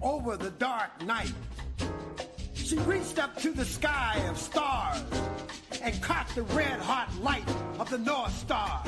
over the dark night. She reached up to the sky of stars and caught the red-hot light of the North Star.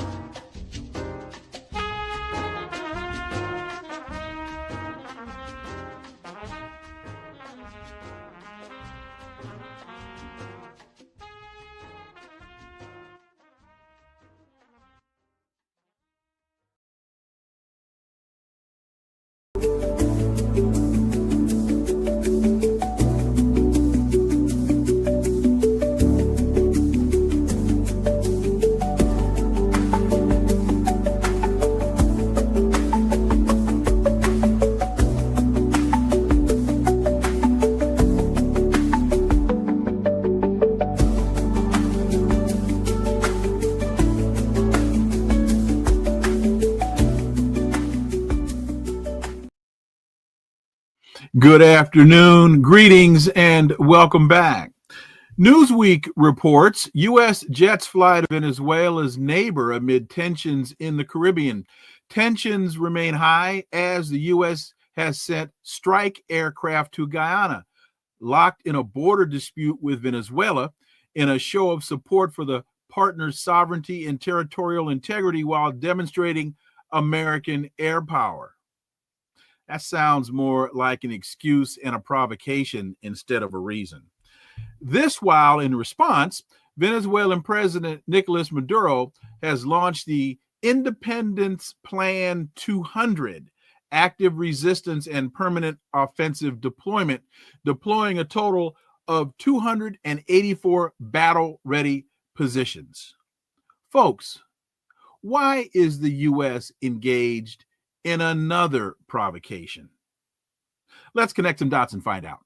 Good afternoon, greetings, and welcome back. Newsweek reports U.S. jets fly to Venezuela's neighbor amid tensions in the Caribbean. Tensions remain high as the U.S. has sent strike aircraft to Guyana, locked in a border dispute with Venezuela, in a show of support for the partner's sovereignty and territorial integrity while demonstrating American air power. That sounds more like an excuse and a provocation instead of a reason. This while, in response, Venezuelan President Nicolas Maduro has launched the Independence Plan 200, active resistance and permanent offensive deployment, deploying a total of 284 battle-ready positions. Folks, why is the U.S. engaged in another provocation? Let's connect some dots and find out.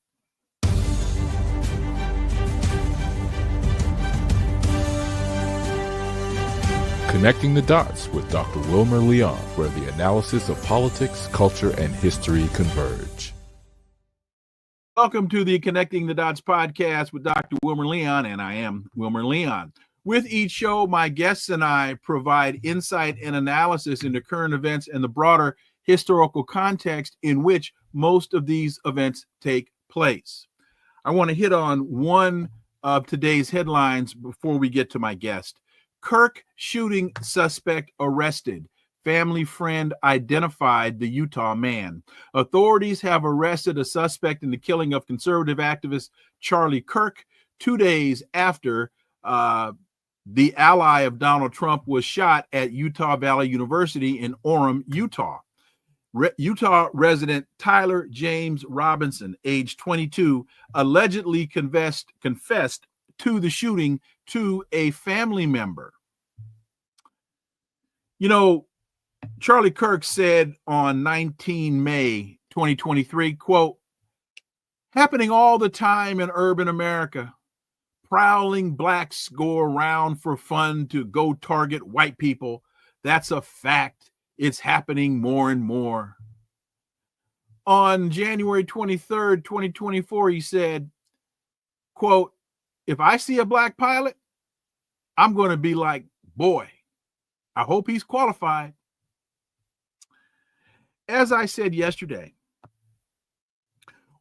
Connecting the Dots with Dr. Wilmer Leon, where the analysis of politics, culture, and history converge. Welcome to the Connecting the Dots podcast with Dr. Wilmer Leon, and I am Wilmer Leon. With each show, my guests and I provide insight and analysis into current events and the broader historical context in which most of these events take place. I want to hit on one of today's headlines before we get to my guest. Kirk shooting suspect arrested. Family friend identified the Utah man. Authorities have arrested a suspect in the killing of conservative activist Charlie Kirk 2 days after the ally of Donald Trump was shot at Utah Valley University in Orem, Utah. Utah resident Tyler James Robinson, age 22, allegedly confessed to the shooting to a family member. You know, Charlie Kirk said on 19 May 2023, quote, "Happening all the time in urban America. Prowling blacks go around for fun to go target white people. That's a fact. It's happening more and more." On January 23rd, 2024, he said, quote, "If I see a black pilot, I'm going to be like, boy, I hope he's qualified." As I said yesterday,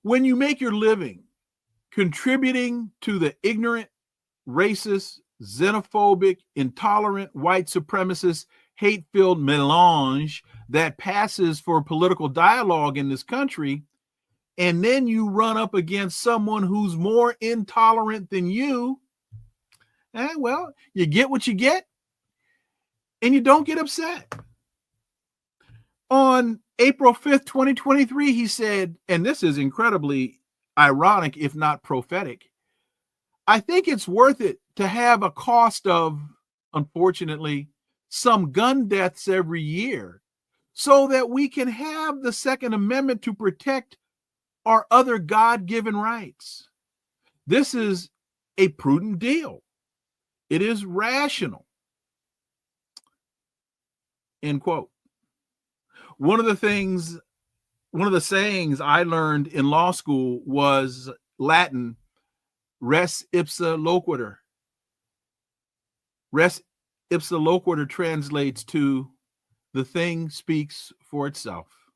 when you make your living contributing to the ignorant, racist, xenophobic, intolerant, white supremacist, hate-filled melange that passes for political dialogue in this country, and then you run up against someone who's more intolerant than you, well, you get what you get, and you don't get upset. On April 5th, 2023, he said, and this is incredibly ironic, if not prophetic, "I think it's worth it to have a cost of, unfortunately, some gun deaths every year so that we can have the Second Amendment to protect our other God-given rights. This is a prudent deal. It is rational." End quote. One of the sayings I learned in law school was Latin, res ipsa loquitur. Res ipsa loquitur translates to "the thing speaks for itself."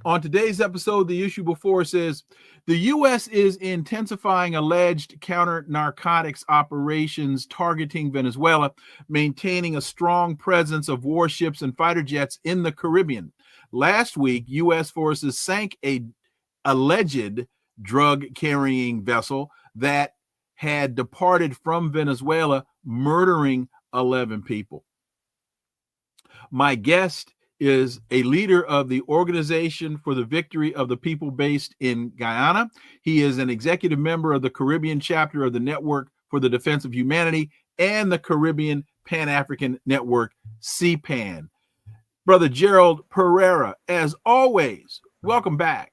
On today's episode, the issue before us is the U.S. is intensifying alleged counter-narcotics operations targeting Venezuela, maintaining a strong presence of warships and fighter jets in the Caribbean. Last week, U.S. forces sank a alleged drug-carrying vessel that had departed from Venezuela, murdering 11 people. My guest is a leader of the Organization for the Victory of the People based in Guyana. He is an executive member of the Caribbean chapter of the Network for the Defense of Humanity and the Caribbean Pan-African Network, CPAN. Brother Gerald Perreira, as always, welcome back.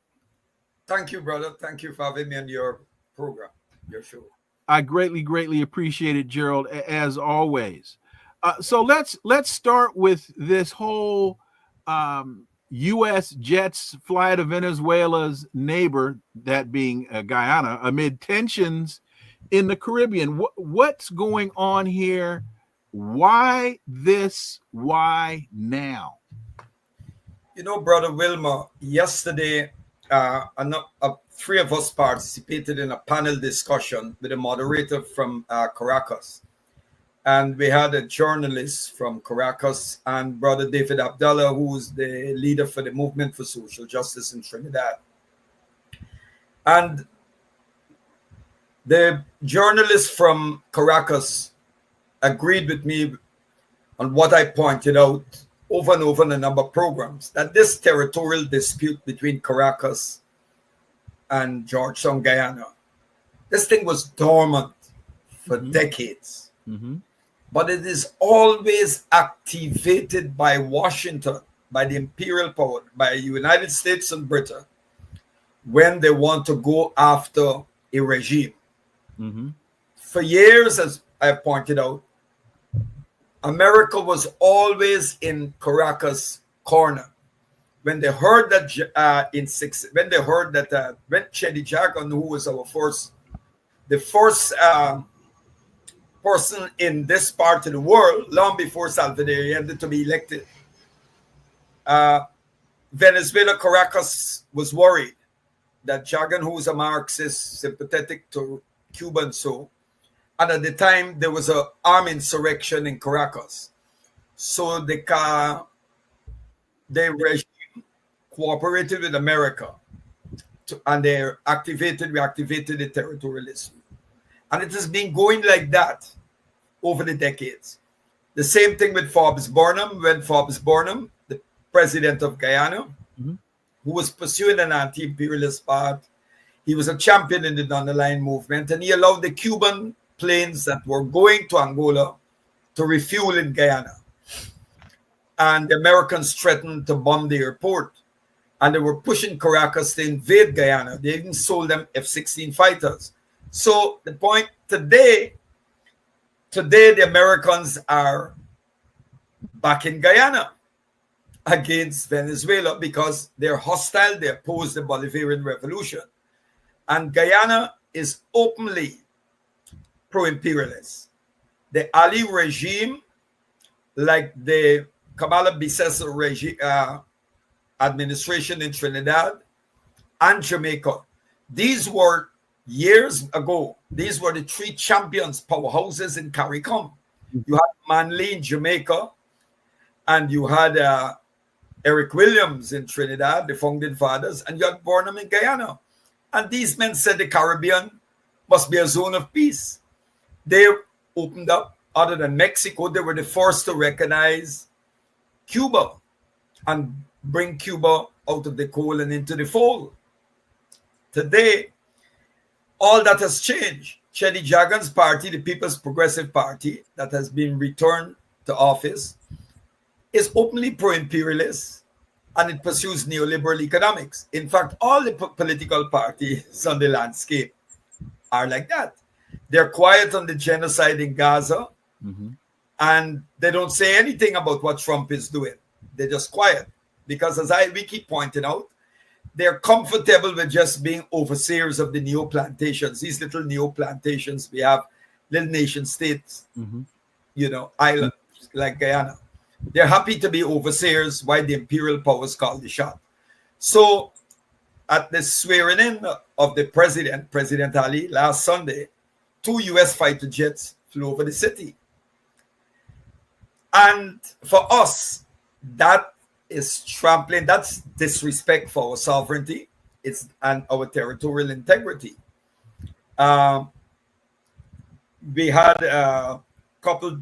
Thank you, brother. Thank you for having me on your program, your show. I greatly appreciate it, Gerald, as always. So let's start with this whole U.S. jets fly to Venezuela's neighbor, that being Guyana, amid tensions in the Caribbean. What's going on here? Why this? Why now? You know, Brother Wilmer, yesterday, three of us participated in a panel discussion with a moderator from Caracas. And we had a journalist from Caracas and Brother David Abdallah, who's the leader for the Movement for Social Justice in Trinidad. And the journalist from Caracas agreed with me on what I pointed out over and over in a number of programs, that this territorial dispute between Caracas and Georgetown, Guyana, this thing was dormant for decades. Mm-hmm. But it is always activated by Washington, by the imperial power, by the United States and Britain, when they want to go after a regime. Mm-hmm. For years, as I pointed out, America was always in Caracas' corner. When they heard that when Chedi Jagan, who was the first person in this part of the world, long before Salvador Allende to be elected, Venezuela, Caracas was worried that Jagan, who was a Marxist, sympathetic to Cuba and so, and at the time there was an armed insurrection in Caracas. So the regime cooperated with America and they reactivated the territorialism. And it has been going like that over the decades. The same thing with Forbes Burnham, when Forbes Burnham, the president of Guyana, mm-hmm. who was pursuing an anti-imperialist path, he was a champion in the non-aligned movement, and he allowed the Cuban planes that were going to Angola to refuel in Guyana. And the Americans threatened to bomb the airport. And they were pushing Caracas to invade Guyana. They even sold them F-16 fighters. So the point today the Americans are back in Guyana against Venezuela because they're hostile. They oppose the Bolivarian Revolution. And Guyana is openly pro-imperialist. The Ali regime, like the Kamala Bissesa regime, administration in Trinidad and Jamaica, these were years ago, these were the three champions powerhouses in CARICOM. You had Manley in Jamaica, and you had Eric Williams in Trinidad, the founding fathers, and you had Burnham in Guyana. And these men said the Caribbean must be a zone of peace. They opened up, other than Mexico, they were the first to recognize Cuba and bring Cuba out of the cold and into the fold. Today, all that has changed. Chedi Jagan's party, the People's Progressive Party, that has been returned to office, is openly pro-imperialist and it pursues neoliberal economics. In fact, all the political parties on the landscape are like that. They're quiet on the genocide in Gaza, mm-hmm. and they don't say anything about what Trump is doing. They're just quiet because, as we keep pointing out, they're comfortable with just being overseers of the neo-plantations. These little neo-plantations, we have little nation states, mm-hmm. Islands like Guyana. They're happy to be overseers while the imperial powers call the shot. So at the swearing in of the president, President Ali, last Sunday, 2 U.S. fighter jets flew over the city. And for us, that is trampling, that's disrespect for our sovereignty and our territorial integrity. We had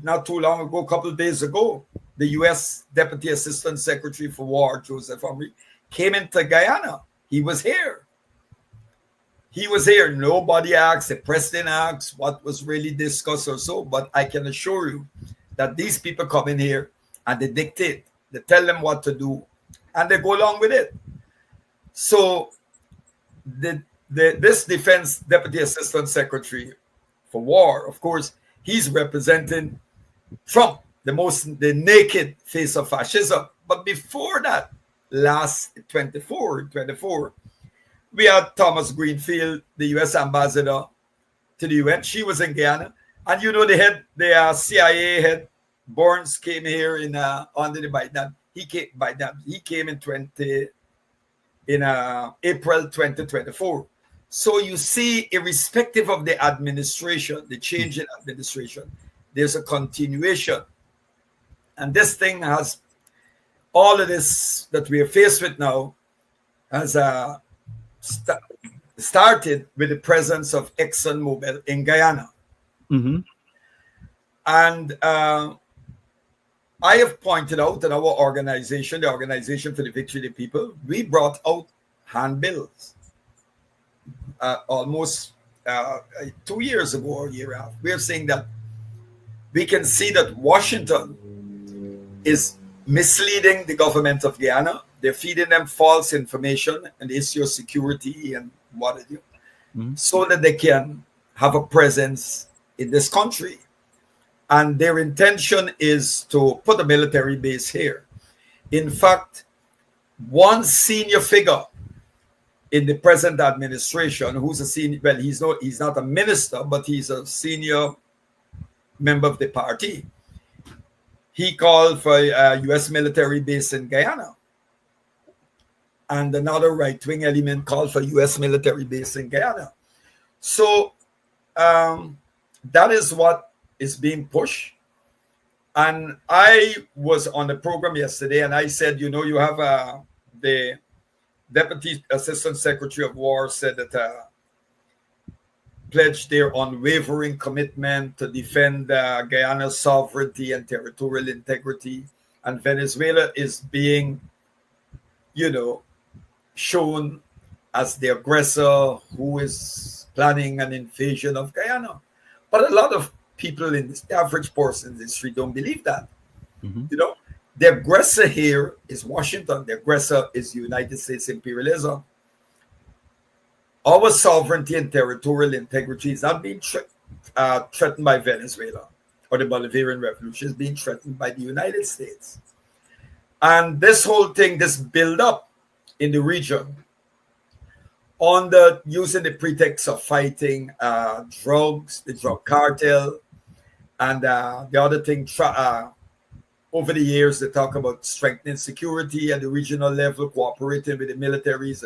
not too long ago, a couple of days ago, the U.S. Deputy Assistant Secretary for War, Joseph Omri, came into Guyana. He was here. Nobody asked, the president asked what was really discussed or so, but I can assure you that these people come in here and they dictate. They tell them what to do, and they go along with it. So this Defense Deputy Assistant Secretary for War, of course, he's representing Trump, the naked face of fascism. But before that, last 24, we had Thomas Greenfield, the U.S. ambassador to the UN. She was in Guyana. And you know, the CIA head, Burns, came here under the Biden. He came in April 2024. So you see, irrespective of the administration, the change in administration, there's a continuation. And this thing has, all of this that we are faced with now has started with the presence of ExxonMobil in Guyana. Mm-hmm. And I have pointed out that our organization, the Organization for the Victory of the People, we brought out handbills almost 2 years ago or a year after. We are saying that we can see that Washington is misleading the government of Guyana. They're feeding them false information and the issue of security and what have you, so that they can have a presence in this country. And their intention is to put a military base here. In fact, one senior figure in the present administration, who's a senior, well, he's not a minister, but he's a senior member of the party. He called for a U.S. military base in Guyana. And another right-wing element called for U.S. military base in Guyana. So that is what is being pushed. And I was on the program yesterday, and I said, you know, you have the Deputy Assistant Secretary of War said that pledged their unwavering commitment to defend Guyana's sovereignty and territorial integrity. And Venezuela is being, you know, shown as the aggressor who is planning an invasion of Guyana. But a lot of people in the average person in the street don't believe that. Mm-hmm. You know, the aggressor here is Washington. The aggressor is the United States imperialism. Our sovereignty and territorial integrity is not being threatened by Venezuela or the Bolivarian Revolution. It's being threatened by the United States. And this whole thing, this build-up in the region, using the pretext of fighting drugs, the drug cartel, and the other thing, over the years, they talk about strengthening security at the regional level, cooperating with the militaries,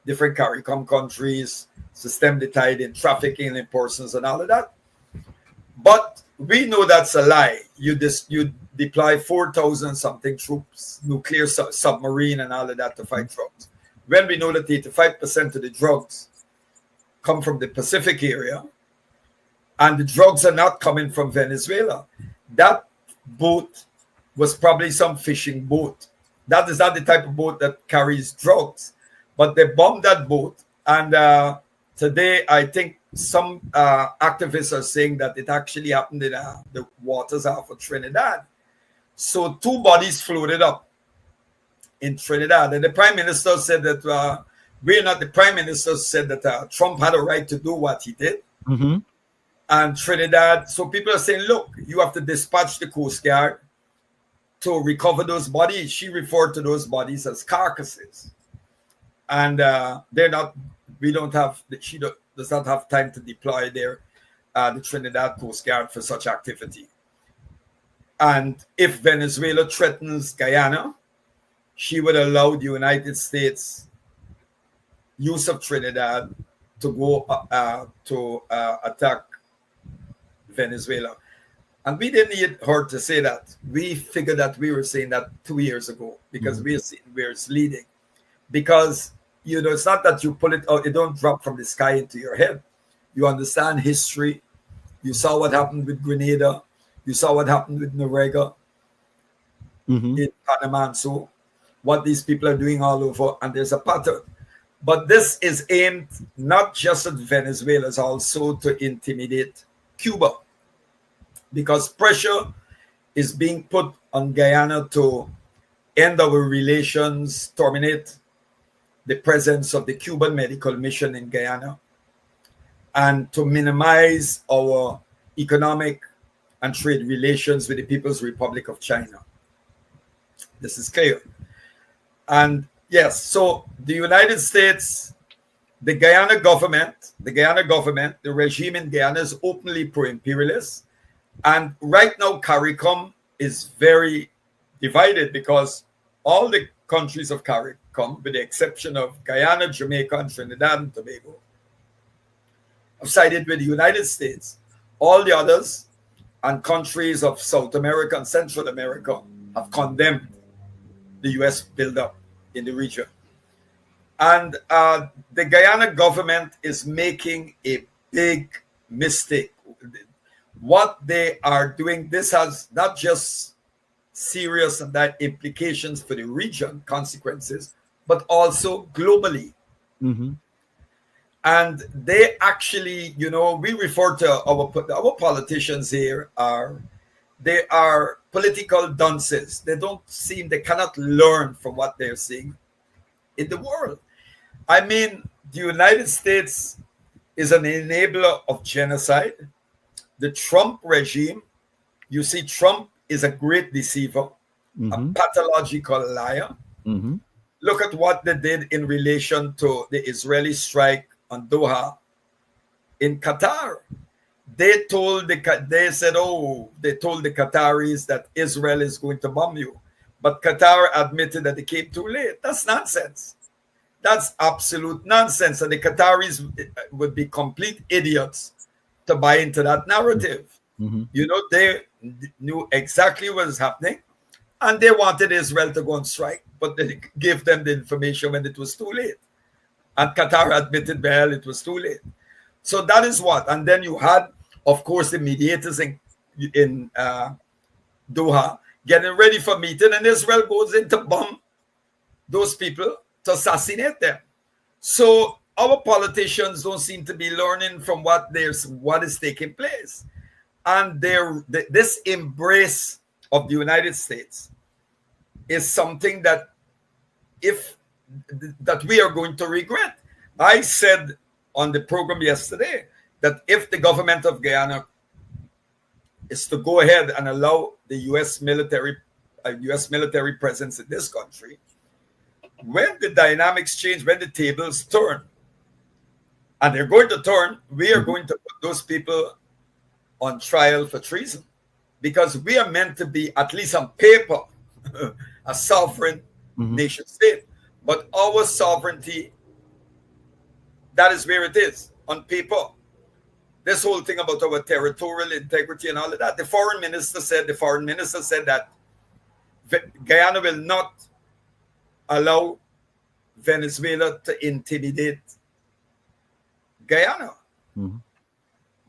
different CARICOM countries, system the tide in trafficking in persons and all of that. But we know that's a lie. You deploy 4,000 something troops, nuclear submarine and all of that to fight drugs. When we know that 85% of the drugs come from the Pacific area, and the drugs are not coming from Venezuela. That boat was probably some fishing boat. That is not the type of boat that carries drugs. But they bombed that boat. And today, I think some activists are saying that it actually happened in the waters off of Trinidad. So 2 bodies floated up in Trinidad. And the prime minister said that the prime minister said that Trump had a right to do what he did. Mm-hmm. And Trinidad, so people are saying, look, you have to dispatch the Coast Guard to recover those bodies. She referred to those bodies as carcasses. And she does not have time to deploy the Trinidad Coast Guard for such activity. And if Venezuela threatens Guyana, she would allow the United States use of Trinidad to go to attack Venezuela. And we didn't need her to say that. We figured that we were saying that 2 years ago because we're leading. Because, you know, it's not that you pull it out, it don't drop from the sky into your head. You understand history. You saw what happened with Grenada. You saw what happened with Noriega in Panama and so what these people are doing all over. And there's a pattern. But this is aimed not just at Venezuela, it's also to intimidate Cuba. Because pressure is being put on Guyana to end our relations, terminate the presence of the Cuban medical mission in Guyana, and to minimize our economic and trade relations with the People's Republic of China. This is clear. And yes, so the United States, the Guyana government, the regime in Guyana is openly pro-imperialist. And right now, CARICOM is very divided because all the countries of CARICOM, with the exception of Guyana, Jamaica, and Trinidad and Tobago, have sided with the United States. All the others and countries of South America and Central America have condemned the U.S. buildup in the region. And the Guyana government is making a big mistake. What they are doing, this has not just serious and that implications for the region, consequences, but also globally. And they actually, you know, we refer to our politicians here they are political dunces. They cannot learn from what they're seeing in the world. I mean, the United States is an enabler of genocide. The Trump regime, you see, Trump is a great deceiver, a pathological liar. Look at what they did in relation to the Israeli strike on Doha in Qatar. They told the Qataris that Israel is going to bomb you. But Qatar admitted that they came too late. That's nonsense. That's absolute nonsense. And the Qataris would be complete idiots to buy into that narrative. You know, they knew exactly what was happening and they wanted Israel to go on strike, but they gave them the information when it was too late. And Qatar admitted, well, it was too late. So that is what. And then you had, of course, the mediators in Doha getting ready for meeting, and Israel goes in to bomb those people, to assassinate them. So our politicians don't seem to be learning from what is taking place. And this embrace of the United States is something that we are going to regret. I said on the program yesterday that if the government of Guyana is to go ahead and allow the U.S. military presence in this country, when the dynamics change, when the tables turn, and they're going to turn, we are going to put those people on trial for treason, because we are meant to be, at least on paper, a sovereign nation state. But our sovereignty, that is where it is, on paper. This whole thing about our territorial integrity and all of that, the foreign minister said that Guyana will not allow Venezuela to intimidate Guyana.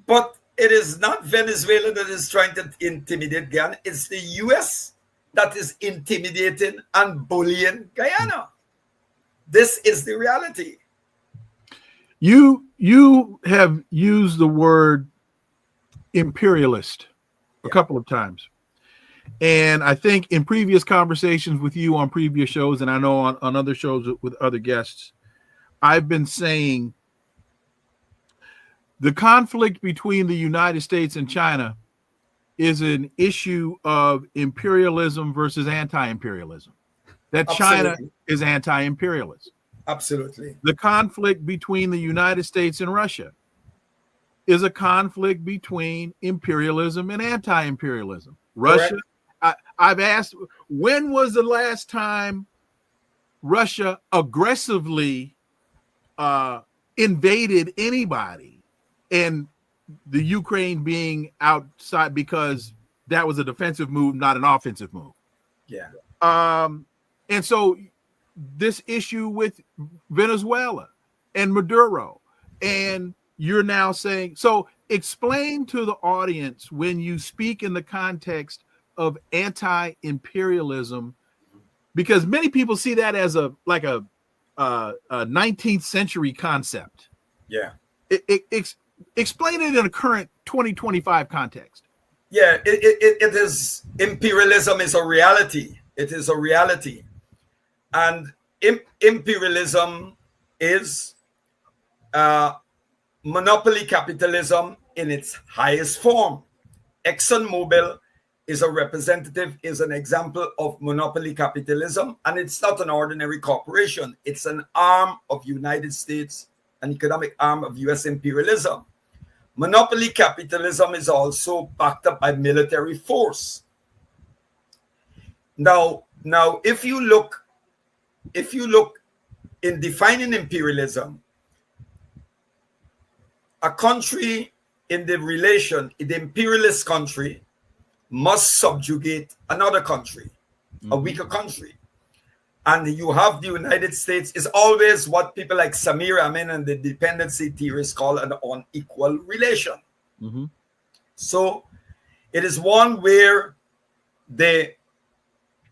But it is not Venezuela that is trying to intimidate Guyana. It's the U.S. that is intimidating and bullying Guyana. This is the reality. You have used the word imperialist a couple of times. And I think in previous conversations with you on previous shows, and I know on other shows with other guests, I've been saying the conflict between the United States and China is an issue of imperialism versus anti-imperialism. That China is anti-imperialist. Absolutely. The conflict between the United States and Russia is a conflict between imperialism and anti-imperialism. Russia, I've asked, when was the last time Russia aggressively invaded anybody, and the Ukraine being outside because that was a defensive move, not an offensive move. Yeah. And so this issue with Venezuela and Maduro, and you're now saying, so explain to the audience when you speak in the context of anti-imperialism, because many people see that as a 19th century concept. Yeah. Explain it in a current 2025 context. Yeah, it is. Imperialism is a reality. It is a reality. And imperialism is monopoly capitalism in its highest form. ExxonMobil is an example of monopoly capitalism, and it's not an ordinary corporation. It's an arm of United States, an economic arm of US imperialism. Monopoly capitalism is also backed up by military force. Now, if you look in defining imperialism, a country in the imperialist country must subjugate another country, a weaker country. And you have the United States is always what people like Samir Amin and the dependency theorists call an unequal relation. Mm-hmm. So it is one where the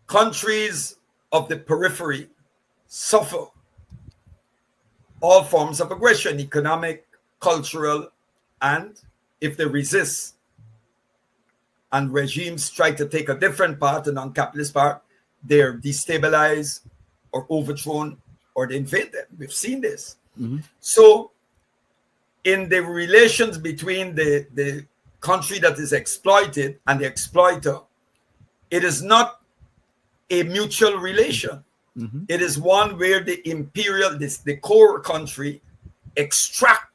countries of the periphery suffer all forms of aggression, economic, cultural, and if they resist and regimes try to take a different path, a non-capitalist path, they're destabilized or overthrown or they invade them. We've seen this. Mm-hmm. So in the relations between the country that is exploited and the exploiter, it is not a mutual relation. Mm-hmm. It is one where the core country extract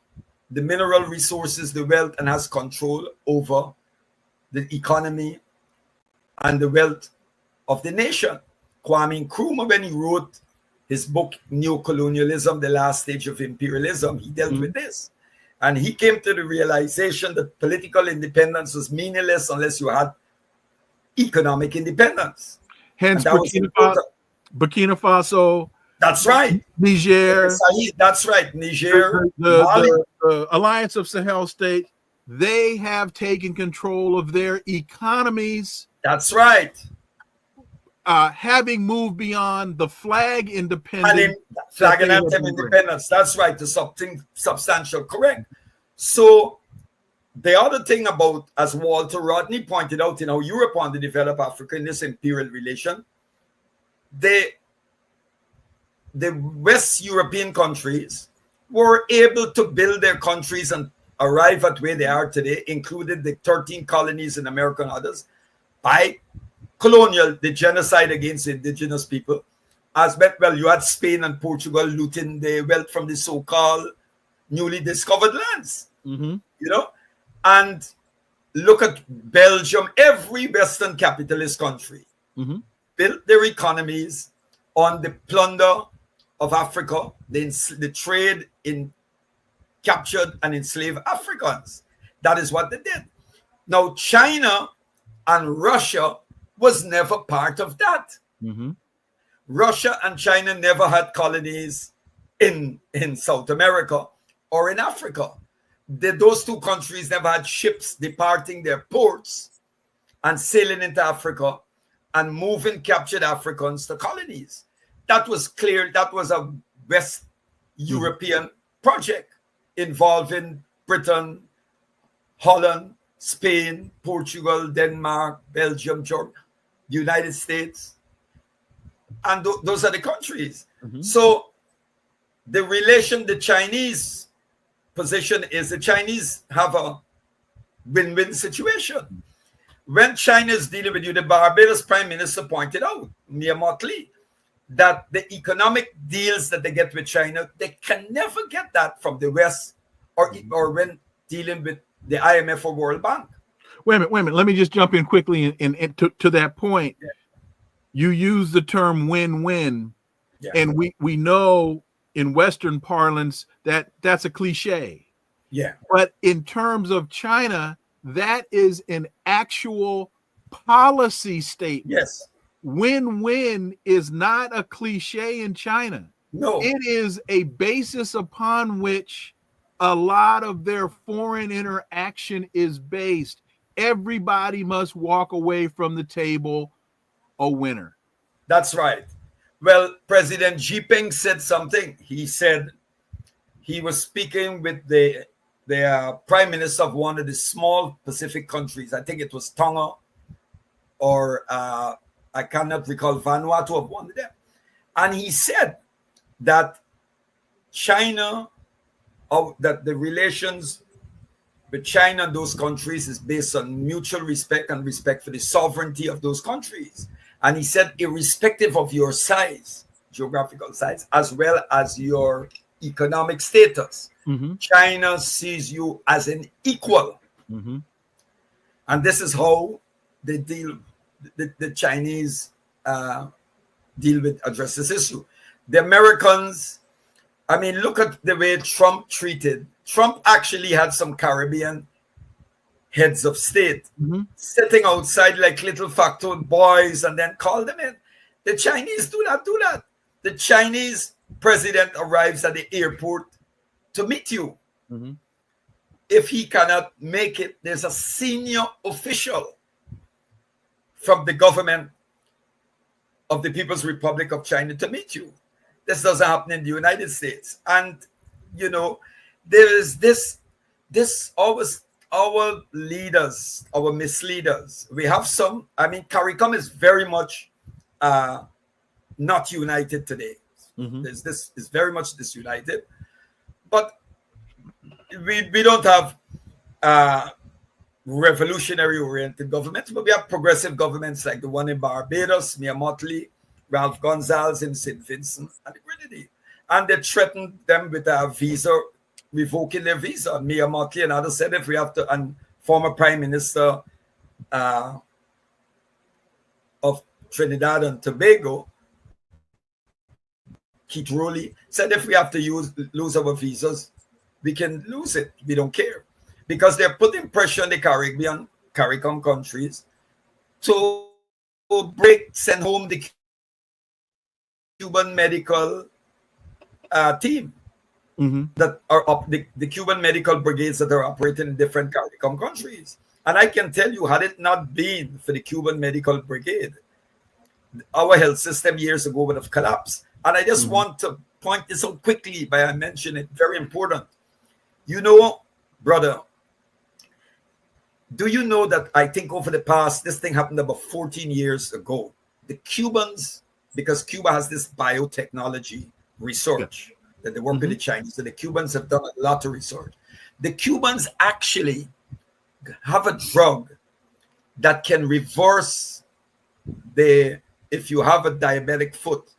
the mineral resources, the wealth, and has control over the economy and the wealth of the nation. Kwame Nkrumah, when he wrote his book, Neo-Colonialism, The Last Stage of Imperialism, he dealt with this. And he came to the realization that political independence was meaningless unless you had economic independence. Hence, Burkina Faso. That's right. Niger. That's right. Niger. The Alliance of Sahel States, they have taken control of their economies. That's right. Having moved beyond the flag independence. Flag and anthem independence. That's right. The something substantial. Correct. So the other thing about, as Walter Rodney pointed out, Europe wanted to develop Africa in this imperial relation. The West European countries were able to build their countries and arrive at where they are today, including the 13 colonies in America and others, by the genocide against indigenous people. You had Spain and Portugal looting the wealth from the so-called newly discovered lands, and look at Belgium. Every Western capitalist country built their economies on the plunder of Africa, the trade in captured and enslaved Africans. That is what they did. Now, China and Russia was never part of that. Mm-hmm. Russia and China never had colonies in South America or in Africa. Those two countries never had ships departing their ports and sailing into Africa and moving captured Africans to colonies. That was clear. That was a West European project involving Britain, Holland, Spain, Portugal, Denmark, Belgium, Germany, the United States. And those are the countries. Mm-hmm. So the Chinese position is the Chinese have a win-win situation. When China is dealing with you, the Barbados Prime Minister pointed out, Mia Mottley, that the economic deals that they get with China, they can never get that from the West or when dealing with the IMF or World Bank. Wait a minute. Let me just jump in quickly and to that point. Yeah. You use the term win-win. Yeah. And we know in Western parlance that that's a cliche. Yeah. But in terms of China, that is an actual policy statement. Yes. Win-win is not a cliche in China. No. It is a basis upon which a lot of their foreign interaction is based. Everybody must walk away from the table a winner. That's right. Well, President Xi Jinping said something. He said he was speaking with the prime minister of one of the small Pacific countries. I think it was Tonga, or I cannot recall, Vanuatu, of one of them. And he said that China, that the relations with China and those countries is based on mutual respect and respect for the sovereignty of those countries. And he said, irrespective of your size, geographical size, as well as your economic status, China sees you as an equal. And this is how they deal, the Chinese address this issue. The Americans, I mean, look at the way Trump treated. Trump actually had some Caribbean heads of state sitting outside like little factoid boys and then call them in. The Chinese do not do that. The Chinese president arrives at the airport to meet you. If he cannot make it, there's a senior official from the government of the People's Republic of China to meet you. This doesn't happen in the United States. And, you know, there is this always, our leaders, our misleaders. We have some, I mean, CARICOM is very much not united today. There's this is very much disunited. But we don't have revolutionary oriented governments, but we have progressive governments like the one in Barbados, Mia Mottley, Ralph Gonzalez in St. Vincent and the Grenadines. And they threatened them with a visa, revoking their visa. Mia Mottley and others said if we have to, and former Prime Minister of Trinidad and Tobago, Keith Rowley, said if we have to lose our visas, we can lose it. We don't care. Because they're putting pressure on the CARICOM countries to send home the Cuban medical team that are up, the Cuban medical brigades that are operating in different CARICOM countries. And I can tell you, had it not been for the Cuban medical brigade, our health system years ago would have collapsed. And I just want to point this out quickly by I mention it, very important. You know, brother, do you know that I think over the past, this thing happened about 14 years ago. The Cubans, because Cuba has this biotechnology research that they work with the Chinese, so the Cubans have done a lot of research. The Cubans actually have a drug that can reverse if you have a diabetic foot,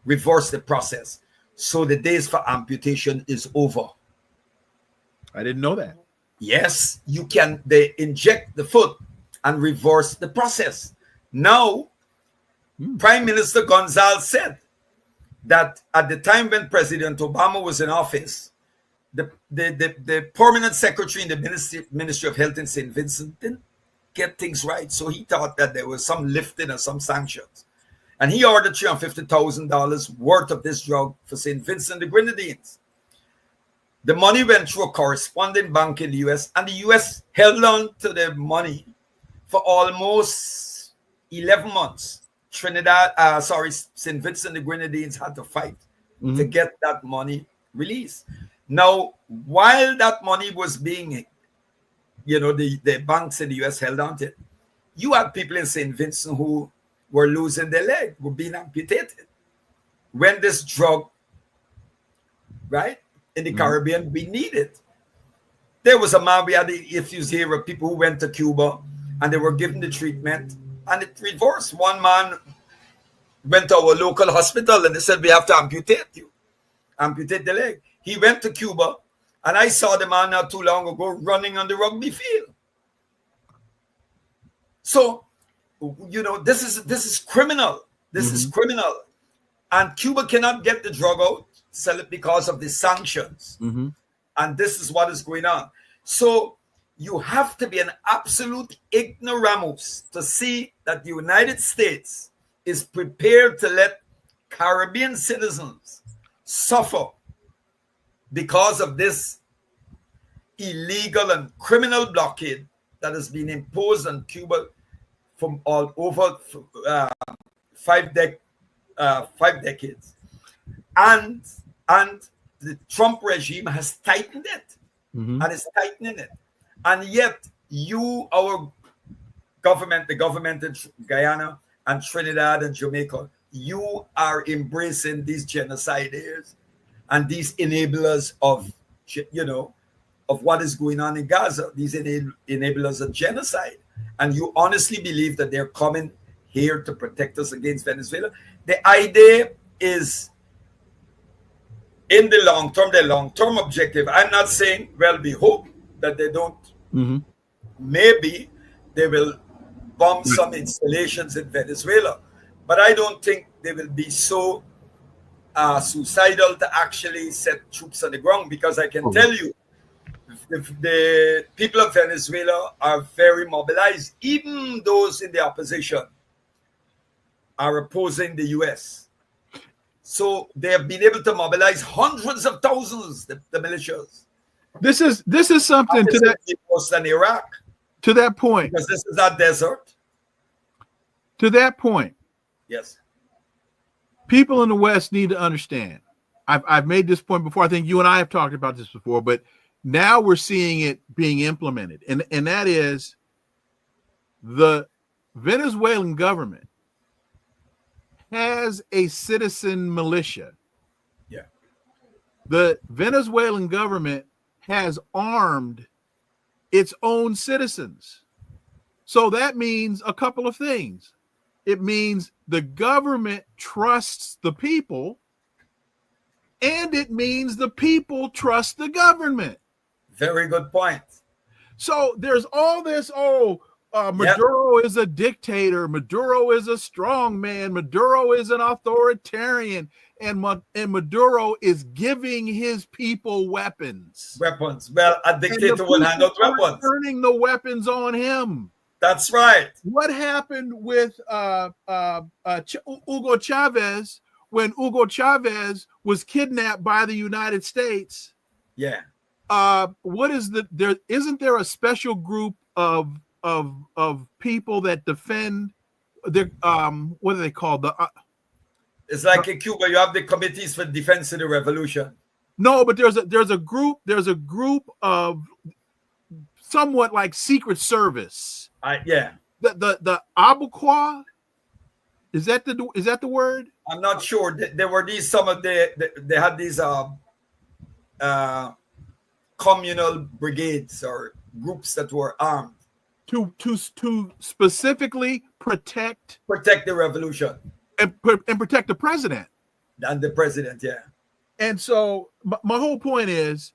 reverse the process. So the days for amputation is over. I didn't know that. Yes, you can. They inject the foot and reverse the process. Now, Prime Minister Gonzalez said that at the time when President Obama was in office, the permanent secretary in the Ministry of Health in St. Vincent didn't get things right. So he thought that there was some lifting or some sanctions. And he ordered $350,000 worth of this drug for St. Vincent and the Grenadines. The money went through a correspondent bank in the U.S., and the U.S. held on to the money for almost 11 months. St. Vincent and the Grenadines had to fight to get that money released. Now, while that money was being, the banks in the U.S. held on to it, you had people in St. Vincent who were losing their leg, were being amputated. When this drug, right? In the Caribbean, we need it. There was a man, we had the issues here of people who went to Cuba and they were given the treatment and it reversed. One man went to our local hospital and they said, we have to amputate the leg. He went to Cuba and I saw the man not too long ago running on the rugby field. So, this is criminal. This is criminal. And Cuba cannot get the drug out, sell it because of the sanctions. Mm-hmm. And this is what is going on. So you have to be an absolute ignoramus to see that the United States is prepared to let Caribbean citizens suffer because of this illegal and criminal blockade that has been imposed on Cuba from all over 5 decades. And the Trump regime has tightened it, Mm-hmm. and is tightening it. And yet our government, the government in Guyana and Trinidad and Jamaica, you are embracing these genociders and these enablers of, of what is going on in Gaza, these enablers of genocide. And you honestly believe that they're coming here to protect us against Venezuela? The idea is, in the long-term objective. I'm not saying, well, we hope that they don't. Mm-hmm. Maybe they will bomb some installations in Venezuela, but I don't think they will be so suicidal to actually set troops on the ground, because I can tell you, the people of Venezuela are very mobilized. Even those in the opposition are opposing the U.S. So they have been able to mobilize hundreds of thousands, the militias. This is something to that than Iraq. To that point. Because this is our desert. To that point. Yes. People in the West need to understand. I've made this point before. I think you and I have talked about this before, but now we're seeing it being implemented. And that is, the Venezuelan government has a citizen militia. Yeah. The Venezuelan government has armed its own citizens. So that means a couple of things. It means the government trusts the people, and it means the people trust the government. Very good point. So there's all this, Maduro is a dictator. Maduro is a strong man. Maduro is an authoritarian. And Maduro is giving his people weapons. Weapons. Well, a dictator will hand out weapons. Turning the weapons on him. That's right. What happened with Hugo Chavez when Hugo Chavez was kidnapped by the United States? Yeah. Isn't there a special group of people that defend their what are they called? It's like in Cuba, you have the committees for defense of the revolution. No, but there's a group of somewhat like Secret Service. Yeah. The Abuqua, is that the word? I'm not sure. There were these they had these communal brigades or groups that were armed to specifically protect the revolution and protect the president. And the president, yeah. And so my whole point is,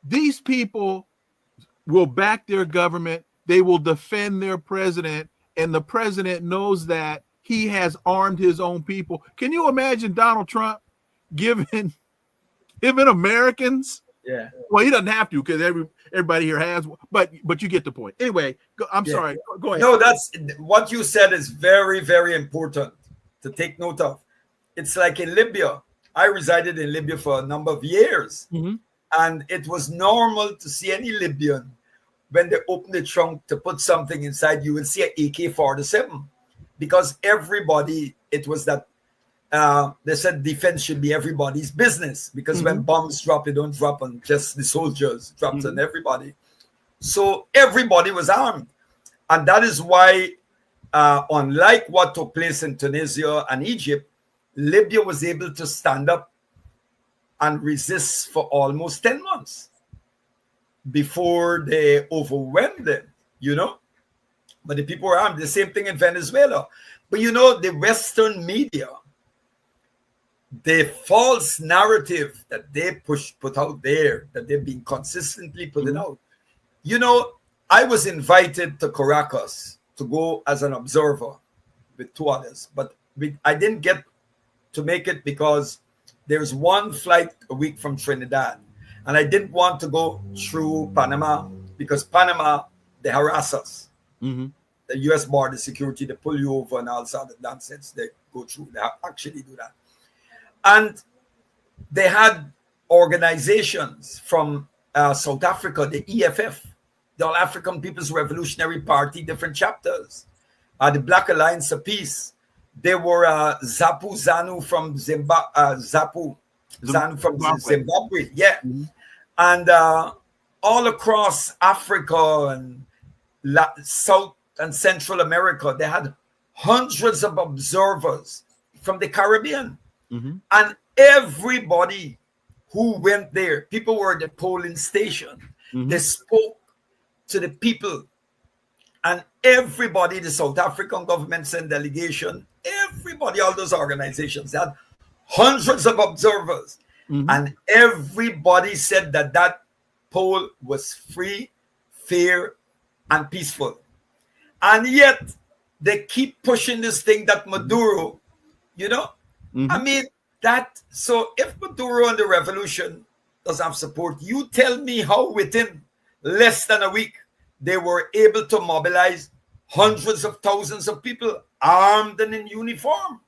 these people will back their government. They will defend their president, and the president knows that he has armed his own people. Can you imagine Donald Trump giving Americans? Yeah. Well, he doesn't have to, because everybody here has, but you get the point. Anyway, I'm sorry. Go ahead. No, that's what you said is very, very important to take note of. It's like in Libya. I resided in Libya for a number of years, mm-hmm. and it was normal to see any Libyan, when they open the trunk to put something inside, you will see an AK-47, because everybody, it was that they said defense should be everybody's business, because mm-hmm. when bombs drop, it don't drop on just the soldiers, it drops mm-hmm. on everybody. So everybody was armed. And that is why, unlike what took place in Tunisia and Egypt, Libya was able to stand up and resist for almost 10 months before they overwhelmed them, But the people were armed. The same thing in Venezuela. But the Western media, the false narrative that they put out there, that they've been consistently putting out. I was invited to Caracas to go as an observer with 2 others, but I didn't get to make it because there's one flight a week from Trinidad. And I didn't want to go through Panama because Panama, they harass us. Mm-hmm. The U.S. border security, they pull you over and all sorts of nonsense. They go through, they actually do that. And they had organizations from South Africa, the EFF, the All African People's Revolutionary Party, different chapters. The Black Alliance of Peace. They were Zapu Zanu from Zimbabwe. Yeah. Mm-hmm. And all across Africa and South and Central America, they had hundreds of observers from the Caribbean. Mm-hmm. And everybody who went there, people were at the polling station. Mm-hmm. They spoke to the people. And everybody, the South African government sent delegation, everybody, all those organizations, they had hundreds of observers. Mm-hmm. And everybody said that that poll was free, fair, and peaceful. And yet, they keep pushing this thing that Maduro, you know, Mm-hmm. I mean, so if Maduro and the revolution doesn't have support, you tell me how within less than a week, they were able to mobilize hundreds of thousands of people armed and in uniform.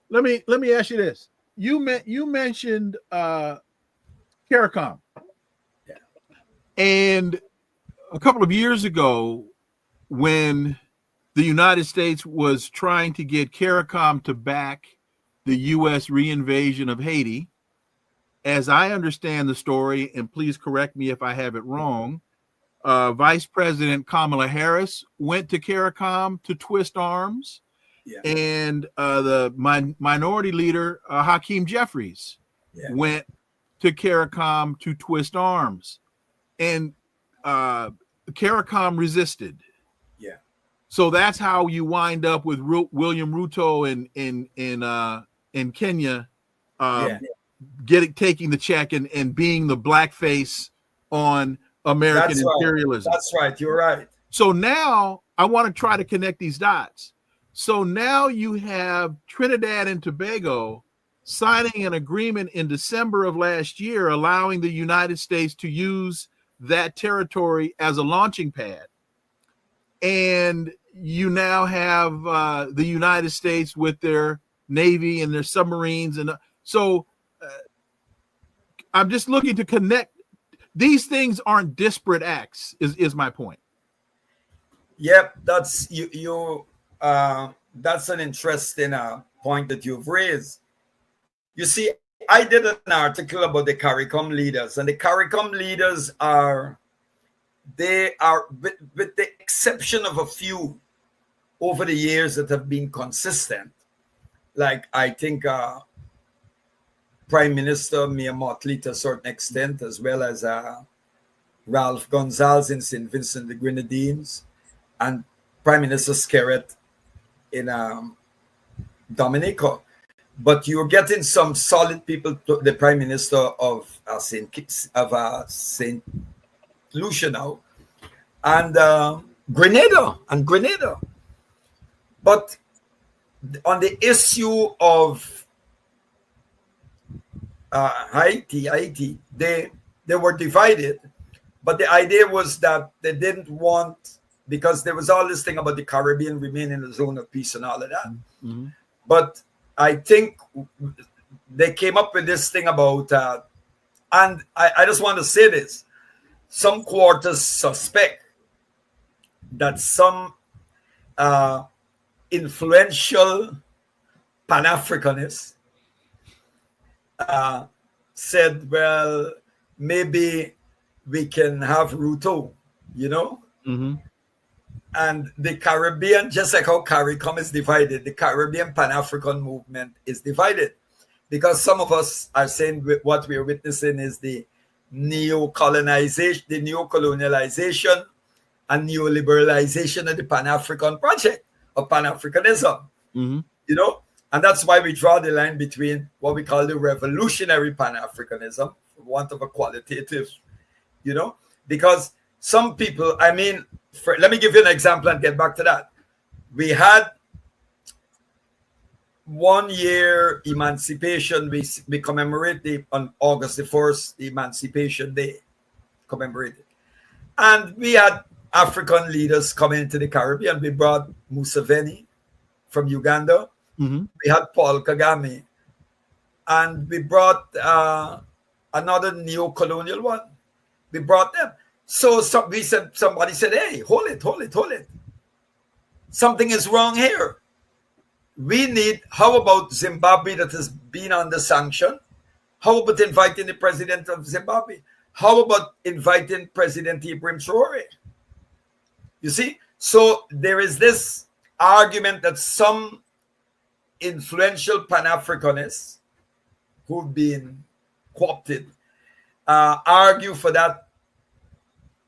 Let me ask you this: you mentioned CARICOM, yeah. And a couple of years ago, when the United States was trying to get CARICOM to back the U.S. reinvasion of Haiti, as I understand the story, and please correct me if I have it wrong. Vice President Kamala Harris went to CARICOM to twist arms, Yeah. and the minority leader Hakeem Jeffries went to CARICOM to twist arms, and CARICOM resisted. Yeah. So that's how you wind up with William Ruto in Kenya, taking the check and being the blackface on American imperialism. That's right. You're right. So now I want to try to connect these dots. So now you have Trinidad and Tobago signing an agreement in December of last year, allowing the United States to use that territory as a launching pad. And you now have the United States with their Navy and their submarines. And so I'm just looking to connect. These things aren't disparate acts, is my point. Yep, that's that's an interesting point that you've raised. You see, I did an article about the CARICOM leaders, and the CARICOM leaders are with the exception of a few over the years that have been consistent. Like I think Prime Minister Mia Mottley to a certain extent, as well as Ralph Gonzalez in St. Vincent the Grenadines, and Prime Minister Skerritt in Dominica. But you're getting some solid people, the Prime Minister of St. Lucia now, and Grenada. But on the issue of Haiti, they were divided, but the idea was that they didn't want, because there was all this thing about the Caribbean remaining a zone of peace and all of that. Mm-hmm. But I think they came up with this thing about, and I just want to say this, some quarters suspect that some influential Pan-Africanists said, well, maybe we can have Ruto, you know? Mm-hmm. And the Caribbean, just like how CARICOM is divided, the Caribbean Pan-African movement is divided, because some of us are saying what we're witnessing is the neo-colonization, the neo-colonialization and neoliberalization of the Pan-African project of Pan-Africanism, Mm-hmm. you know? And that's why we draw the line between what we call the revolutionary Pan-Africanism, for want of a qualitative, you know, because some people, I mean, let me give you an example and get back to that. We had 1 year emancipation, we commemorate on August the 1st, the Emancipation Day, commemorated. And we had African leaders coming into the Caribbean. We brought Museveni from Uganda. Mm-hmm. We had Paul Kagame. And we brought another neo-colonial one. We brought them. So somebody said, hey, hold it. Something is wrong here. How about Zimbabwe that has been under sanction? How about inviting the president of Zimbabwe? How about inviting President Ibrahim Traore? You see? So there is this argument that some influential Pan-Africanists who've been co-opted argue for that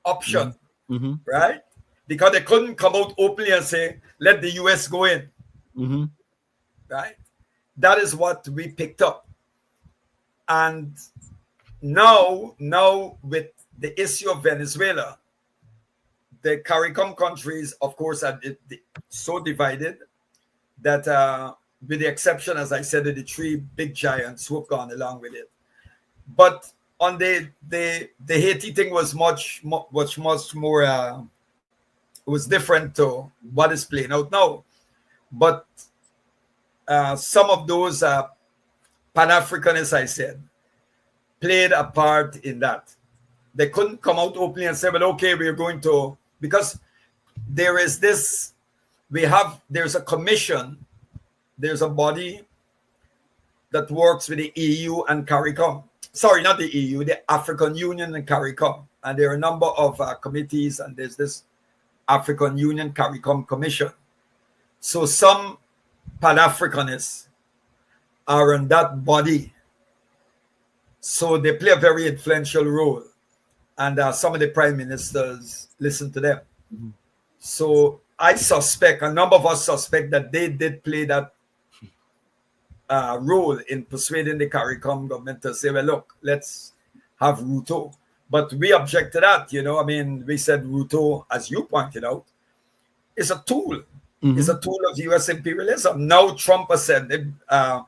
option, Mm-hmm. right? Because they couldn't come out openly and say, let the US go in. Mm-hmm. Right? That is what we picked up. And now with the issue of Venezuela, the CARICOM countries, of course, are so divided that with the exception, as I said, of the three big giants who have gone along with it. But on the Haiti thing was much more, it was different to what is playing out now. But some of those Pan-Africanists, I said, played a part in that. They couldn't come out openly and say, well, okay, we're going to, because there's a commission, there's a body that works with the EU and CARICOM. Sorry, not the EU, the African Union and CARICOM. And there are a number of committees, and there's this African Union CARICOM Commission. So some Pan-Africanists are in that body. So they play a very influential role. And some of the prime ministers listen to them. Mm-hmm. So I suspect, a number of us suspect that they did play that role in persuading the CARICOM government to say, well, look, let's have Ruto. But we object to that, we said Ruto, as you pointed out, is a tool. Mm-hmm. It's a tool of U.S. imperialism. Now Trump has said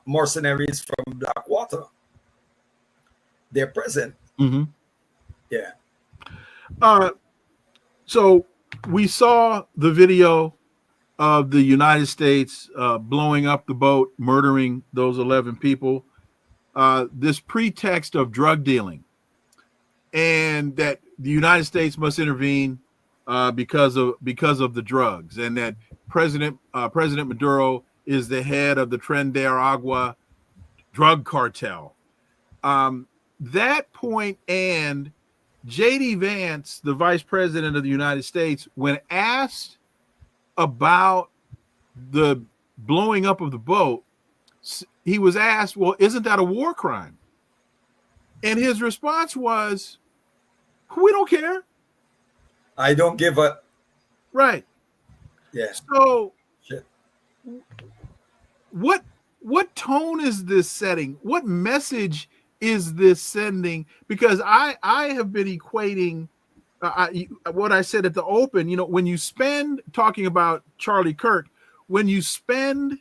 mercenaries from Blackwater. They're present. Mm-hmm. Yeah. So we saw the video of the United States blowing up the boat, murdering those 11 people. This pretext of drug dealing, and that the United States must intervene because of the drugs, and that President Maduro is the head of the Tren de Aragua drug cartel. That point, and J.D. Vance, the Vice President of the United States, when asked about the blowing up of the boat, he was asked, well, isn't that a war crime? And his response was, we don't care. I don't give a... Right. Yeah. So shit. What tone is this setting? What message is this sending? Because I have been equating what I said at the open, when you spend, talking about Charlie Kirk, when you spend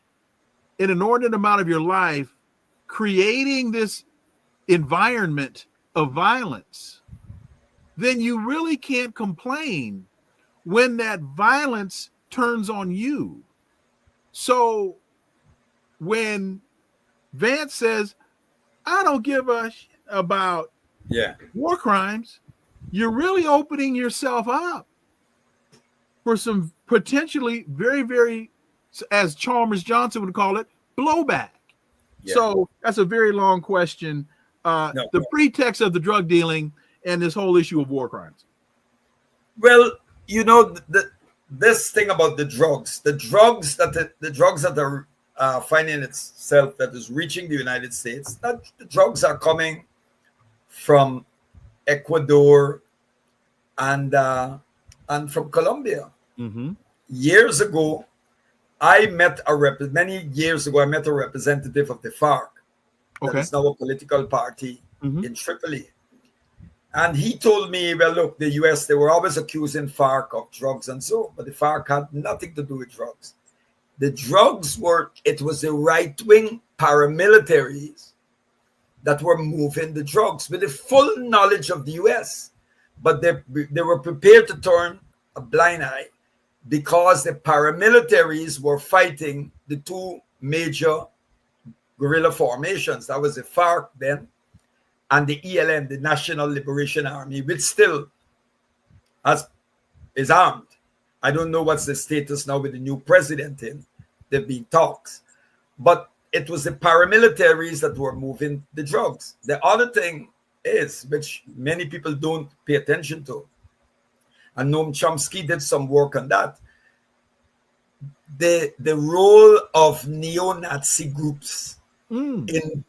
an inordinate amount of your life creating this environment of violence, then you really can't complain when that violence turns on you. So when Vance says, I don't give a shit about war crimes, you're really opening yourself up for some potentially very, very, as Chalmers Johnson would call it, blowback. Yeah. So that's a very long question. The pretext of the drug dealing and this whole issue of war crimes. Well, this thing about the drugs that are finding itself, that is reaching the United States, that the drugs are coming from Ecuador and from Colombia. Mm-hmm. Years ago, many years ago, I met a representative of the FARC. That is now a political party in Tripoli. And he told me, well, look, the US, they were always accusing FARC of drugs and so, but the FARC had nothing to do with drugs. The drugs it was the right-wing paramilitaries that were moving the drugs with the full knowledge of the US. But they were prepared to turn a blind eye because the paramilitaries were fighting the two major guerrilla formations. That was the FARC then and the ELN, the National Liberation Army, which still is armed. I don't know what's the status now with the new president in. There've been talks. But it was the paramilitaries that were moving the drugs. The other thing is, which many people don't pay attention to, and Noam Chomsky did some work on that, the role of neo-Nazi groups in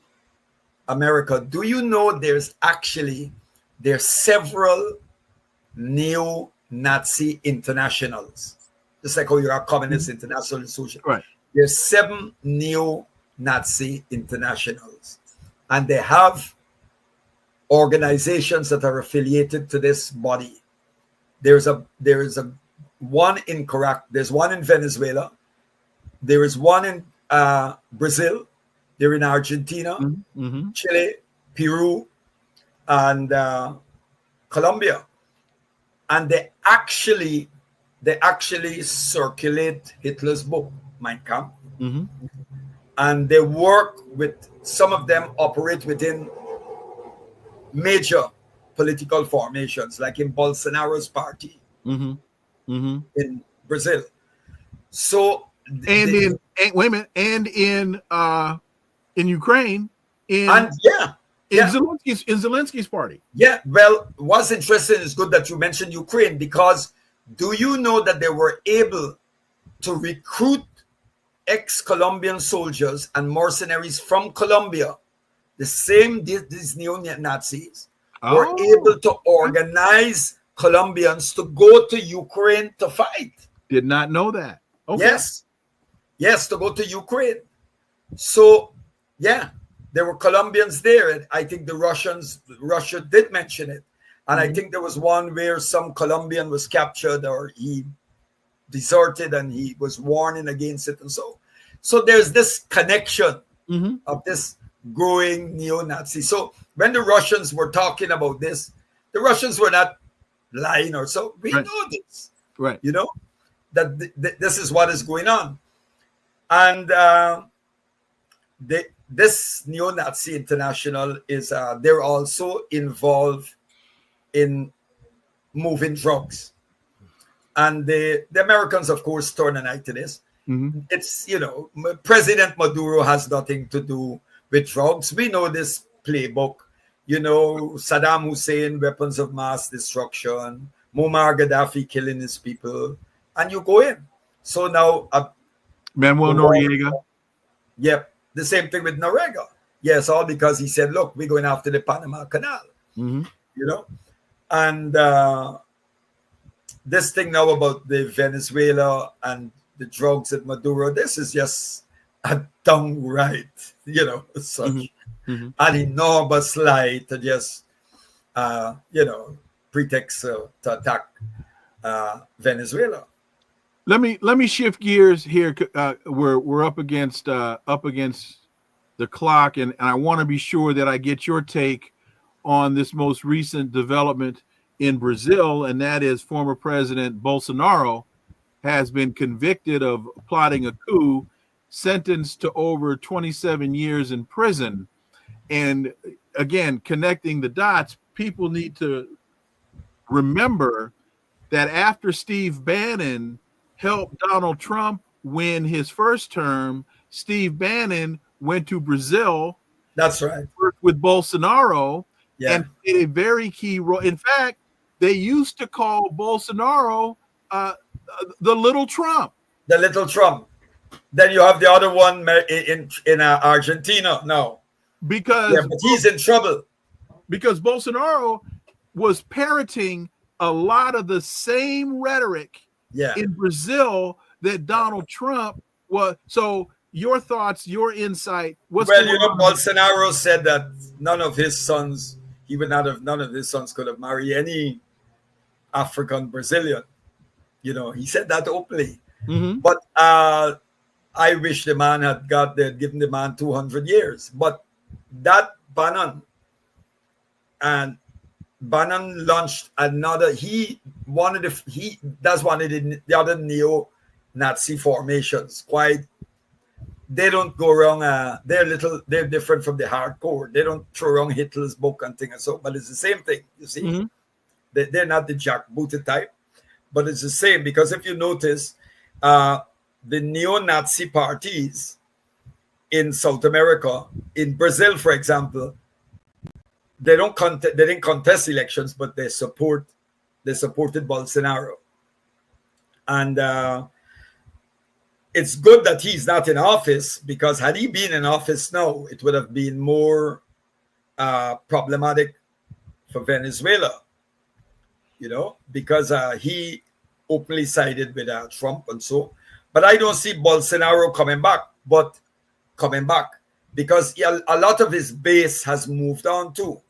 America. Do you know there's several neo-Nazi internationals, just like how you have Communist International and Social. Right. There's 7 neo-Nazi internationals, and they have organizations that are affiliated to this body. There's one in Caracas, there's one in Venezuela, there is one in Brazil, they're in Argentina, Chile, Peru, and Colombia. And they actually circulate Hitler's book, Mein Kampf. And they work with, some of them operate within major political formations, like in Bolsonaro's party in Brazil. So in Ukraine, in Zelensky's party. Yeah, well, what's interesting is good that you mentioned Ukraine, because do you know that they were able to recruit ex-Colombian soldiers and mercenaries from Colombia? These neo-Nazis were able to organize Colombians to go to Ukraine to fight. Did not know that. Okay. Yes, to go to Ukraine. So, yeah, there were Colombians there. And I think Russia did mention it. And I think there was one where some Colombian was captured, or he deserted and he was warning against it. And so there's this connection of this growing neo-Nazi. So when the Russians were talking about this, the Russians were not lying or so. We know this, right? You know, that this is what is going on. And this neo-Nazi international is, they're also involved in moving drugs. And the Americans, of course, turn an eye to this. It's, President Maduro has nothing to do with drugs. We know this playbook. Saddam Hussein, weapons of mass destruction, Muammar Gaddafi killing his people, and you go in. So now Manuel Noriega. Yep, the same thing with Noriega. Yes, all because he said, "Look, we're going after the Panama Canal." And this thing now about the Venezuela and the drugs at Maduro, this is just a downright, such an enormous lie to just, pretext to attack Venezuela. Let me shift gears here. We're up against the clock, and I want to be sure that I get your take on this most recent development in Brazil, and that is former President Bolsonaro has been convicted of plotting a coup, sentenced to over 27 years in prison. And again, connecting the dots, people need to remember that after Steve Bannon helped Donald Trump win his first term, Steve Bannon went to Brazil. That's right. Worked with Bolsonaro, yeah, and played a very key role. In fact, they used to call Bolsonaro the little Trump. The little Trump. Then you have the other one in Argentina now. Because but he's in trouble. Because Bolsonaro was parroting a lot of the same rhetoric in Brazil that Donald Trump was. So your thoughts, your insight. Bolsonaro said that none of his sons could have married any African Brazilian. He said that openly. But I wish the man they'd given the man 200 years. But that Bannon launched another. That's one of the other neo-Nazi formations. They don't go wrong. They're different from the hardcore. They don't throw wrong Hitler's book and things and so. But it's the same thing. You see, they're not the jackbooted type, but it's the same, because if you notice, the neo-Nazi parties in South America, in Brazil, for example, they didn't contest elections, but they supported Bolsonaro. And it's good that he's not in office, because had he been in office now, it would have been more problematic for Venezuela, because he openly sided with Trump and so. But I don't see Bolsonaro coming back, because a lot of his base has moved on too.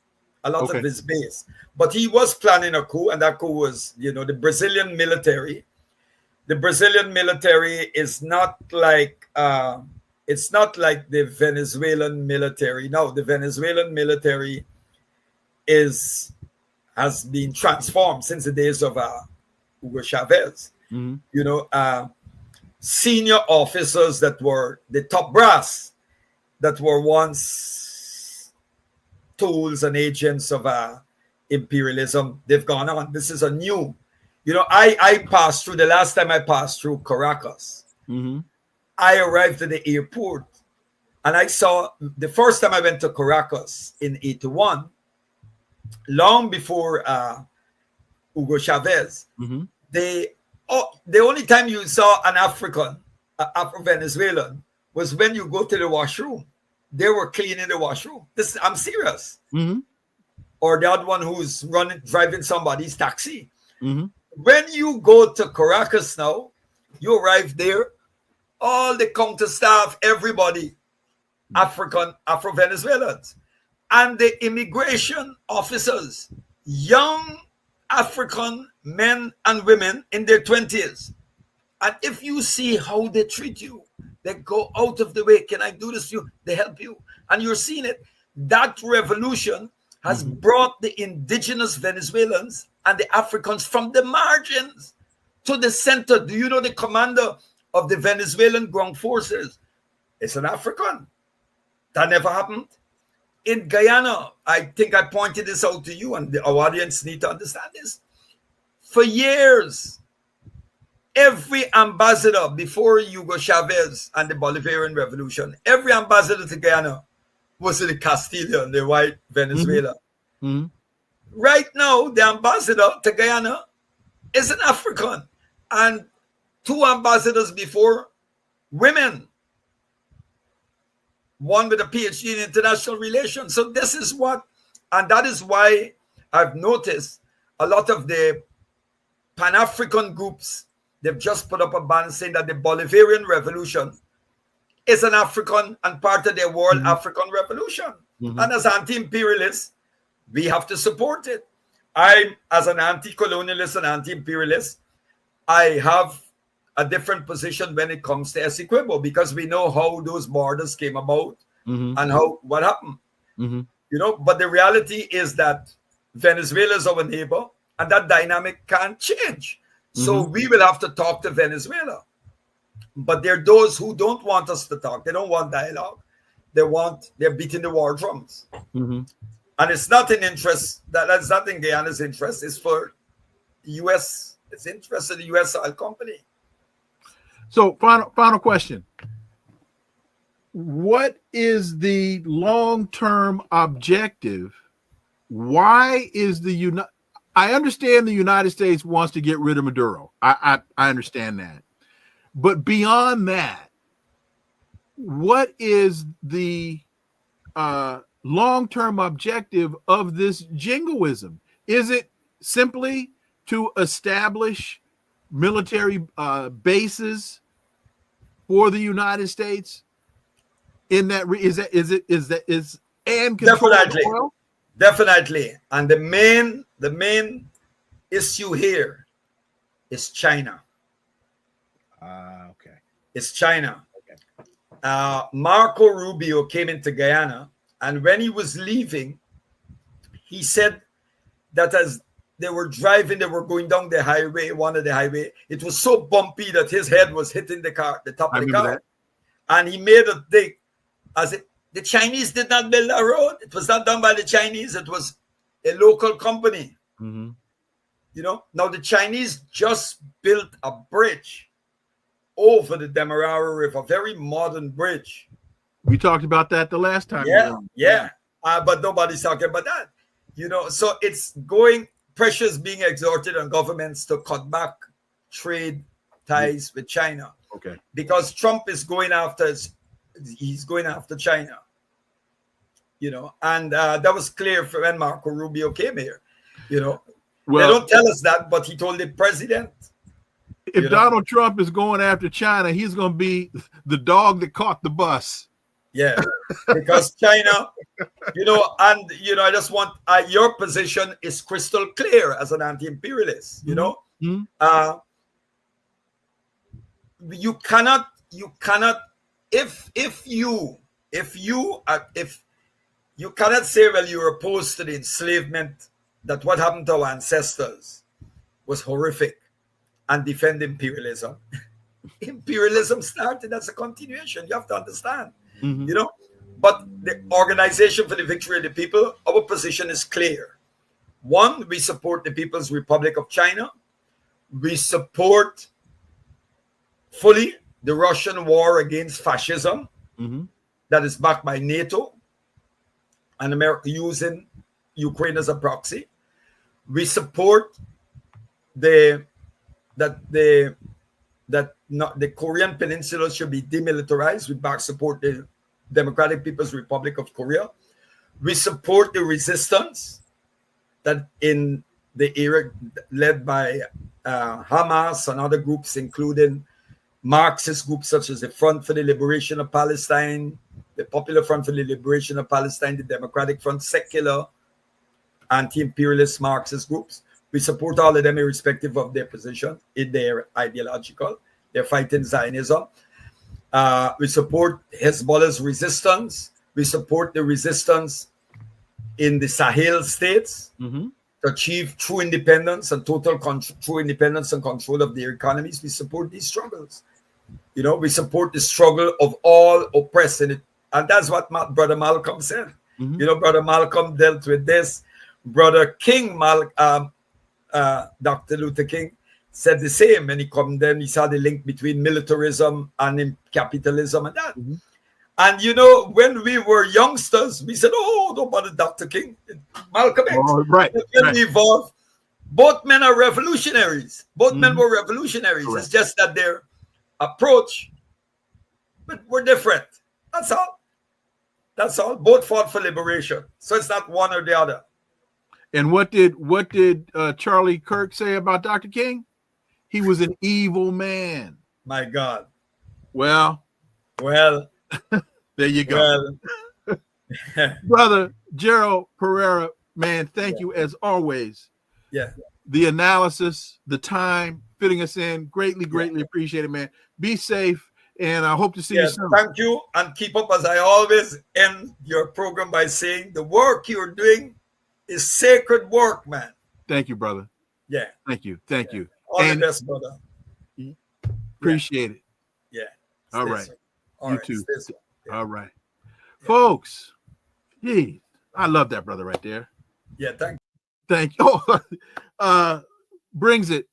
A lot of his base. But he was planning a coup, and that coup was, the Brazilian military. The Brazilian military is not like it's not like the Venezuelan military. No, the Venezuelan military has been transformed since the days of Hugo Chavez. Senior officers that were the top brass, that were once tools and agents of imperialism, they've gone on. This is a new, I passed through, the last time I passed through Caracas, I arrived at the airport, and I saw, the first time I went to Caracas in 81, long before Hugo Chavez, the only time you saw an Afro-Venezuelan was when you go to the washroom. They were cleaning the washroom. I'm serious. Or the other one who's driving somebody's taxi. When you go to Caracas now, you arrive there, all the counter staff, everybody, Afro-Venezuelans. And the immigration officers, young African men and women in their 20s. And if you see how they treat you, they go out of the way. Can I do this to you? They help you. And you're seeing it. That revolution has brought the indigenous Venezuelans and the Africans from the margins to the center. Do you know the commander of the Venezuelan ground forces? It's an African. That never happened. In Guyana, I think I pointed this out to you, and our audience need to understand this. For years, every ambassador before Hugo Chavez and the Bolivarian Revolution, every ambassador to Guyana was in the Castilian, the white Venezuela. Right now, the ambassador to Guyana is an African, and 2 ambassadors before, women. One with a PhD in international relations. So this is and that is why I've noticed a lot of the Pan-African groups, they've just put up a banner saying that the Bolivarian Revolution is an African and part of their World African Revolution. And as anti-imperialists, we have to support it. As an anti-colonialist and anti-imperialist, I have a different position when it comes to Essequibo, because we know how those borders came about and what happened. But the reality is that Venezuela is our neighbor, and that dynamic can't change. So we will have to talk to Venezuela. But there are those who don't want us to talk. They don't want dialogue. They're beating the war drums. And it's not in interest, that's not in Guyana's interest. It's for U.S., it's interest of the U.S. oil company. So final question. What is the long-term objective? Why is I understand the United States wants to get rid of Maduro. I understand that. But beyond that, what is the long-term objective of this jingoism? Is it simply to establish military bases for the United States in that and control oil? Definitely. And the main issue here is China. Okay. It's China. Okay. Marco Rubio came into Guyana, and when he was leaving, he said that as they were driving, they were going down the highway, one of the highway. It was so bumpy that his head was hitting the car, the top of the car. That. And he made a thing as it, the Chinese did not build a road. It was not done by the Chinese. It was a local company. Mm-hmm. You know, now the Chinese just built a bridge over the Demerara River, a very modern bridge. We talked about that the last time. Yeah. But nobody's talking about that. You know, so it's going, pressures being exerted on governments to cut back trade ties with China. Okay. Because Trump is going after, he's going after China. You know, and that was clear for when Marco Rubio came here. You know, well, they don't tell us that, but he told the president. If Donald Trump is going after China, he's going to be the dog that caught the bus. Yeah, because China, you know, and, you know, I just want, your position is crystal clear as an anti-imperialist, you know. Mm-hmm. You cannot, if you cannot say, well, you're opposed to the enslavement, that what happened to our ancestors was horrific, and defend imperialism. Imperialism started as a continuation. You have to understand, you know. But the Organization for the Victory of the People, our position is clear. One, we support the People's Republic of China. We support fully the Russian war against fascism that is backed by NATO and America using Ukraine as a proxy. We support that the Korean Peninsula should be demilitarized. We back support the Democratic People's Republic of Korea. We support the resistance that in the era led by Hamas and other groups, including Marxist groups such as the Front for the Liberation of Palestine, the Popular Front for the Liberation of Palestine, the Democratic Front, secular, anti-imperialist Marxist groups. We support all of them irrespective of their position in their ideological. They're fighting Zionism. We support Hezbollah's resistance. We support the resistance in the Sahel states to achieve true independence and true independence and control of their economies. We support these struggles. You know, we support the struggle of all oppressed in it. And that's what Brother Malcolm said. You know, Brother Malcolm dealt with this. Brother King, Dr. Luther King, said the same, and he condemned, he saw the link between militarism and capitalism and that. And, you know, when we were youngsters, we said, oh, don't bother Dr. King, Malcolm X. Oh, right. When we evolved, both men are revolutionaries. Both men were revolutionaries. Right. It's just that their approach, but we're different. That's all. That's all. Both fought for liberation. So it's not one or the other. And what did Charlie Kirk say about Dr. King? He was an evil man. My God. Well, there you go. Well. Brother Gerald Perreira, man, thank you as always. Yeah. The analysis, the time, fitting us in, greatly appreciate it, man. Be safe, and I hope to see you soon. Thank you, and keep up, as I always end your program by saying, the work you're doing is sacred work, man. Thank you, brother. Yeah. Thank you. All the best, brother. Appreciate it. Yeah. All right. All you right. too. Yeah. All right. Yeah. Folks, gee, I love that brother right there. Yeah, thank you. Oh, brings it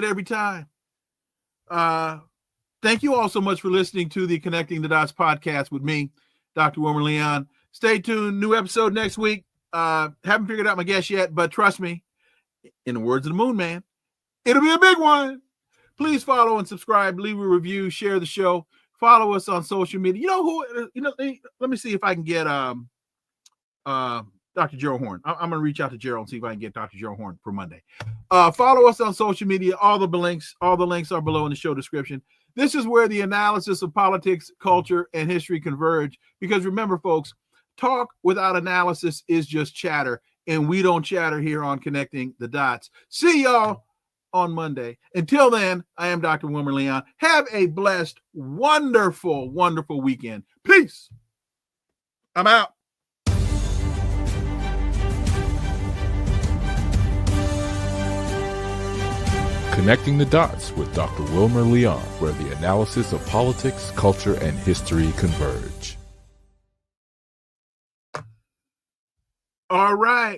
every time. Thank you all so much for listening to the Connecting the Dots podcast with me, Dr. Wilmer Leon. Stay tuned. New episode next week. Haven't figured out my guest yet, but trust me, in the words of the Moon Man, it'll be a big one. Please follow and subscribe, leave a review, share the show, follow us on social media. Let me see if I can get Dr. Gerald Horn. I'm going to reach out to Gerald and see if I can get Dr. Gerald Horn for Monday. Follow us on social media. All the links are below in the show description. This is where the analysis of politics, culture, and history converge. Because remember, folks, talk without analysis is just chatter, and we don't chatter here on Connecting the Dots. See y'all on Monday. Until then, I am Dr. Wilmer Leon. Have a blessed, wonderful, wonderful weekend. Peace. I'm out. Connecting the Dots with Dr. Wilmer Leon, where the analysis of politics, culture, and history converge. All right.